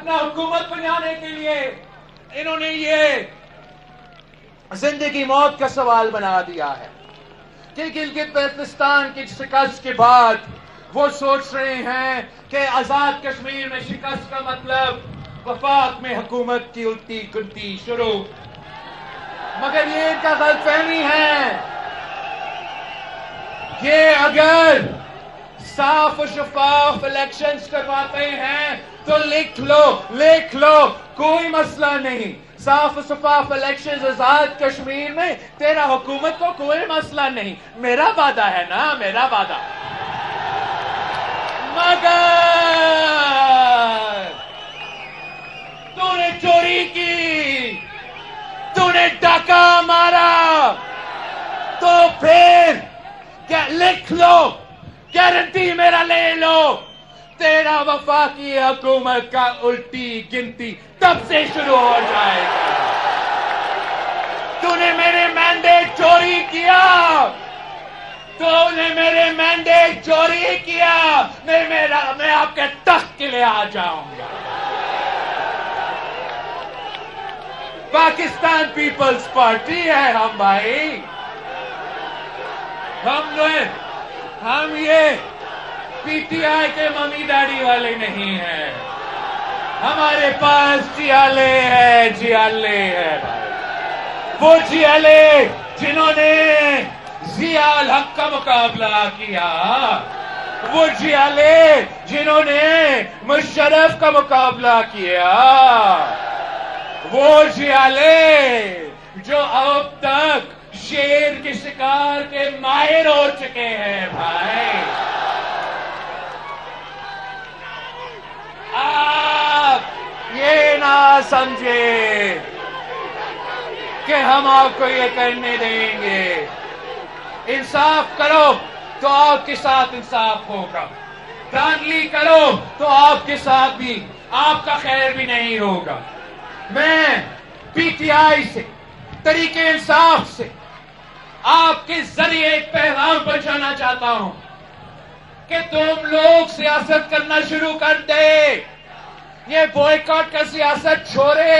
اپنا حکومت بنانے کے لیے انہوں نے یہ زندگی موت کا سوال بنا دیا ہے کہ گلگت بلتستان کی شکست کے بعد وہ سوچ رہے ہیں کہ آزاد کشمیر میں شکست کا مطلب وفاق میں حکومت کی الٹی کنتی شروع، مگر یہ ان کا غلط فہمی ہے۔ یہ اگر صاف و شفاف الیکشنز کرواتے ہیں تو لکھ لو کوئی مسئلہ نہیں، صاف و شفاف الیکشنز آزاد کشمیر میں تیرا حکومت کو کوئی مسئلہ نہیں، میرا وعدہ ہے نا، میرا وعدہ۔ مگر تو نے چوری کی، تو نے ڈاکہ مارا، تو پھر لکھ لو، گارنٹی میرا لے لو، تیرا وفاقی حکومت کا الٹی گنتی تب سے شروع ہو جائے گا۔ تو نے میرے مینڈیٹ چوری کیا، تو نے میرے مینڈیٹ چوری کیا، میں آپ کے تخت کے لیے آ جاؤں گا۔ پاکستان پیپلز پارٹی ہے ہم بھائی، ہم یہ پی ٹی آئی کے ممی ڈیڈی والے نہیں ہیں، ہمارے پاس جیالے ہے وہ جیالے جنہوں نے ضیاء الحق کا مقابلہ کیا، وہ جیالے جنہوں نے مشرف کا مقابلہ کیا، وہ جیالے جو اب تک شیر کے شکار کے ماہر ہو چکے ہیں بھائی۔ آپ یہ نہ سمجھے کہ ہم آپ کو یہ کرنے دیں گے۔ انصاف کرو تو آپ کے ساتھ انصاف ہوگا، دھاندلی کرو تو آپ کے ساتھ بھی آپ کا خیر بھی نہیں ہوگا۔ میں پی ٹی آئی سے، تحریک انصاف سے آپ کے ذریعے ایک پیغام پہنچانا چاہتا ہوں کہ تم لوگ سیاست کرنا شروع کر دے، یہ بوائیکاٹ کا سیاست چھوڑے،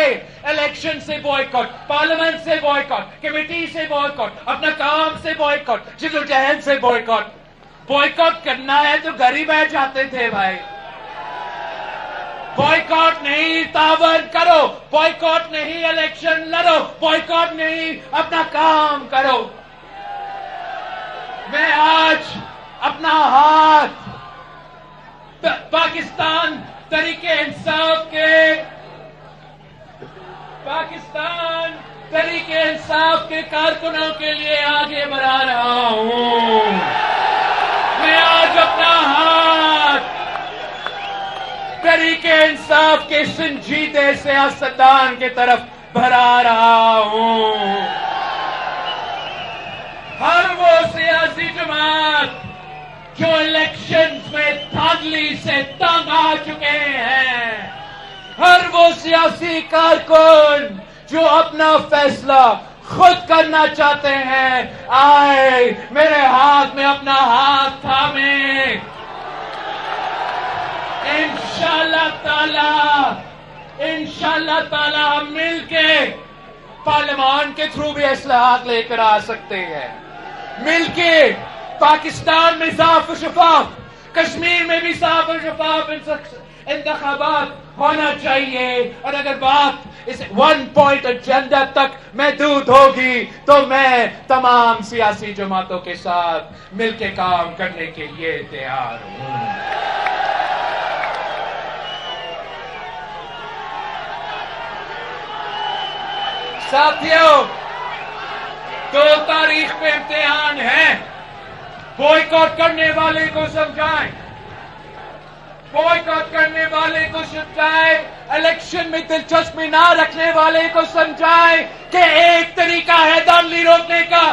الیکشن سے بوائیکاٹ، پارلیمنٹ سے بوائیکاٹ، کمیٹی سے بوائیکاٹ، اپنا کام سے بوائیکاٹ، جدوجہد سے بوائیکاٹ کرنا ہے تو گھر ہی بیٹھ جاتے تھے بھائی۔ بوائیکاٹ نہیں، تعاون کرو، بوائیکاٹ نہیں، الیکشن لڑو، بوائیکاٹ نہیں، اپنا کام کرو۔ میں آج اپنا ہاتھ پاکستان تحریک انصاف کے کارکنوں کے لیے آگے بڑھا رہا ہوں۔ میں آج اپنا ہاتھ تحریک انصاف کے سنجیدے سیاستدان کی طرف بڑھا رہا ہوں۔ ہر وہ سیاسی جماعت جو الیکشنز میں دھاندلی سے تنگ آ چکے ہیں، ہر وہ سیاسی کارکن جو اپنا فیصلہ خود کرنا چاہتے ہیں، آئے میرے ہاتھ میں اپنا ہاتھ تھامیں۔ انشاءاللہ تعالی ہم مل کے پارلیمان کے تھرو بھی اصلاحات لے کر آ سکتے ہیں، مل کے پاکستان میں صاف و شفاف، کشمیر میں بھی صاف و شفاف انتخابات ہونا چاہیے۔ اور اگر بات اس 1 پوائنٹ ایجنڈا تک محدود ہوگی تو میں تمام سیاسی جماعتوں کے ساتھ مل کے کام کرنے کے لیے تیار ہوں۔ ساتھیوں، 2 تاریخ پہ امتحان ہے، بوائیکاٹ کرنے والے کو سمجھائیں، بوائیکاٹ کرنے والے کو سمجھائیں، الیکشن میں دلچسپی نہ رکھنے والے کو سمجھائیں کہ ایک طریقہ ہے دھاندلی روکنے کا،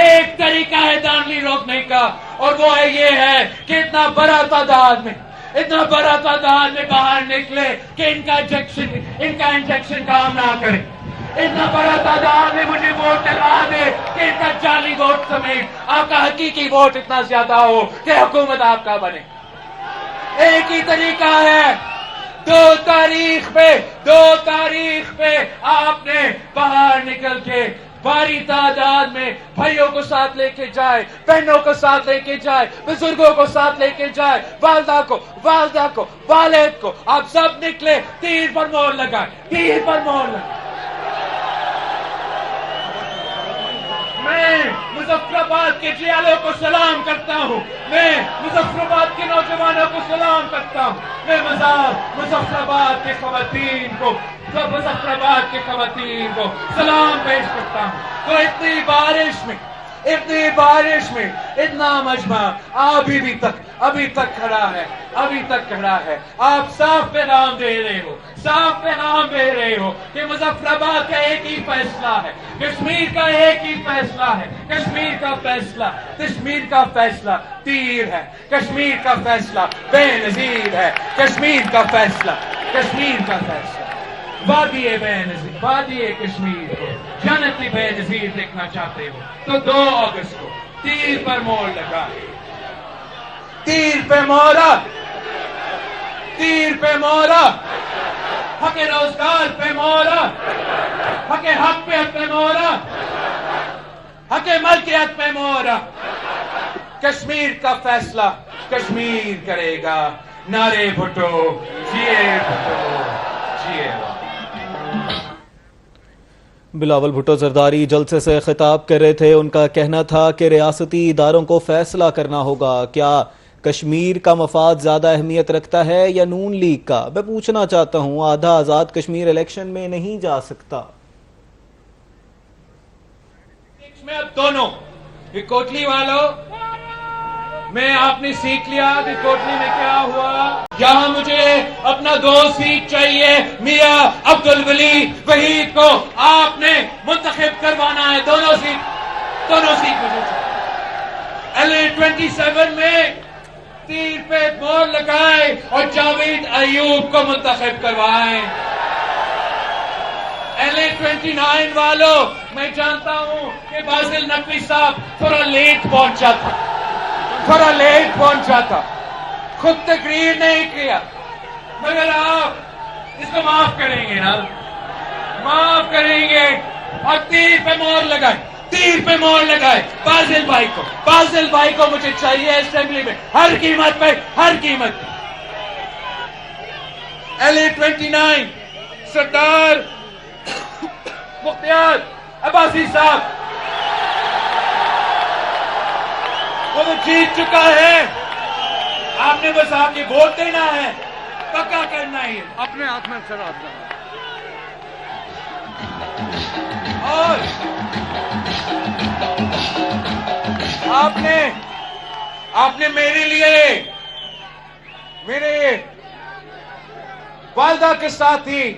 ایک طریقہ ہے دھاندلی روکنے کا، اور وہ یہ ہے کہ اتنا بڑا تعداد میں باہر نکلے کہ ان کا انجیکشن کام نہ کرے، اتنا بڑا تعداد میں مجھے ووٹ دلوا دے کہ ان کا جعلی ووٹ سمیت آپ کا حقیقی ووٹ اتنا زیادہ ہو کہ حکومت آپ کا بنے۔ ایک ہی طریقہ ہے دو تاریخ پہ آپ نے باہر نکل کے باری تعداد میں بھائیوں کو ساتھ لے کے جائے، بہنوں کو ساتھ لے کے جائے، بزرگوں کو ساتھ لے کے جائے، والدہ کو، والد کو، آپ سب نکلے، تیر پر مہر لگائے، تیر پر مہر لگائے۔ میں مظفر آباد کے جیالوں کو سلام کرتا ہوں، میں مظفر آباد کے نوجوانوں کو سلام کرتا ہوں، میں مظفر آباد کے خواتین کو، مظفر آباد کے خواتین کو سلام پیش کرتا ہوں۔ تو اتنی بارش میں اتنا مجمع ابھی تک کھڑا ہے، آپ صاف پیغام دے رہے ہو کہ مظفر آباد کا ایک ہی فیصلہ ہے، کشمیر کا ایک ہی فیصلہ ہے، کشمیر کا فیصلہ تیر ہے، کشمیر کا فیصلہ بے نظیر ہے، کشمیر کا فیصلہ وادی بے نظیر، وادی کشمیر کو جنتی بے نظیر دیکھنا چاہتے ہو تو 2 اگست کو تیر پر مہر لگا، تیر پہ مہرہ، حق روزگار پہ مہرہ، حق پہ مہرہ، حق ملکیت پہ مہرہ۔ کشمیر کا فیصلہ کشمیر کرے گا۔ نعرے بھٹو، جیے بلاول بھٹو زرداری جلسے سے خطاب کر رہے تھے۔ ان کا کہنا تھا کہ ریاستی اداروں کو فیصلہ کرنا ہوگا، کیا کشمیر کا مفاد زیادہ اہمیت رکھتا ہے یا نون لیگ کا؟ میں پوچھنا چاہتا ہوں، آدھا آزاد کشمیر الیکشن میں نہیں جا سکتا؟ میں اب دونوں کوٹلی والوں میں آپ نے سیکھ لیا کہ کوٹلی میں کیا ہوا۔ یہاں مجھے اپنا 2 سیٹ چاہیے، میاں عبدالولی وحید کو آپ نے منتخب کروانا ہے۔ دونوں سیٹ مجھے چاہیے۔ LA27 میں تیر پہ مہر لگائے اور جاوید ایوب کو منتخب کروائے۔ LA29 والوں، میں جانتا ہوں کہ باسل نقوی صاحب تھوڑا لیٹ پہنچا تھا، خود تقریر نہیں کیا، مگر آپ اس کو معاف کریں گے نا، معاف کریں گے۔ اور تیر پہ مہر لگائے باسل بھائی کو مجھے چاہیے اسمبلی میں ہر قیمت پہ۔ LA29 سردار مختار عباسی صاحب، وہ تو جیت چکا ہے، آپ نے بس آپ کی ووٹ دینا ہے، پکا کرنا ہی ہے اپنے ہاتھ میں شراب۔ اور آپ نے میرے لیے، میرے والدہ کے ساتھ ہی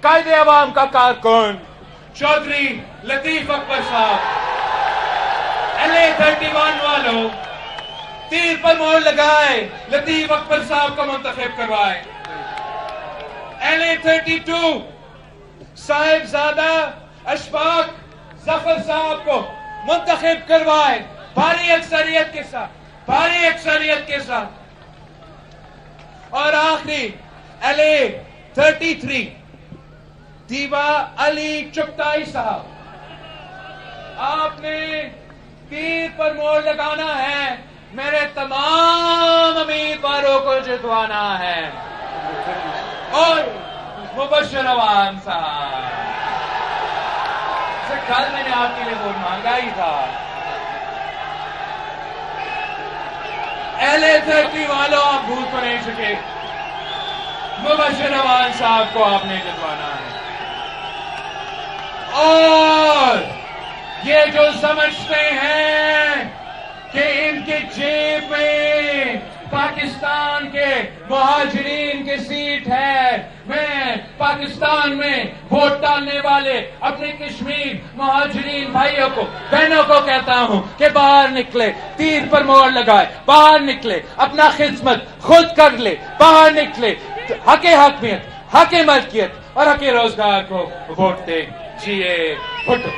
قائد عوام کا کارکن چودھری لطیف اکبر صاحب، LA31 والوں، تیر پر مہر لگائے، لطیف اکبر صاحب کو منتخب کروائے۔ LA32 صاحبزادہ اشفاق ظفر صاحب کو منتخب کروائے، بھاری اکثریت کے ساتھ۔ اور آخری LA33 دیوا علی چغتائی صاحب، آپ نے تیر پر مہر لگانا ہے، میرے تمام امیدواروں کو جتوانا ہے۔ اور مبشر عوام صاحب، کل میں نے آپ کے لیے ووٹ مانگا ہی تھا۔ LA30 والوں، آپ بھول تو نہیں سکے، مبشر عوام صاحب کو آپ نے جتوانا ہے۔ اور یہ جو سمجھتے ہیں کہ ان کے جیب میں پاکستان کے مہاجرین کی سیٹ ہے، میں پاکستان میں ووٹ ڈالنے والے اپنے کشمیر مہاجرین بھائیوں کو، بہنوں کو کہتا ہوں کہ باہر نکلے، تیر پر مہر لگائے، باہر نکلے، اپنا خدمت خود کر لے، باہر نکلے، حق حاکمیت، حق ملکیت اور حق روزگار کو ووٹ دے۔ جیے بھٹو۔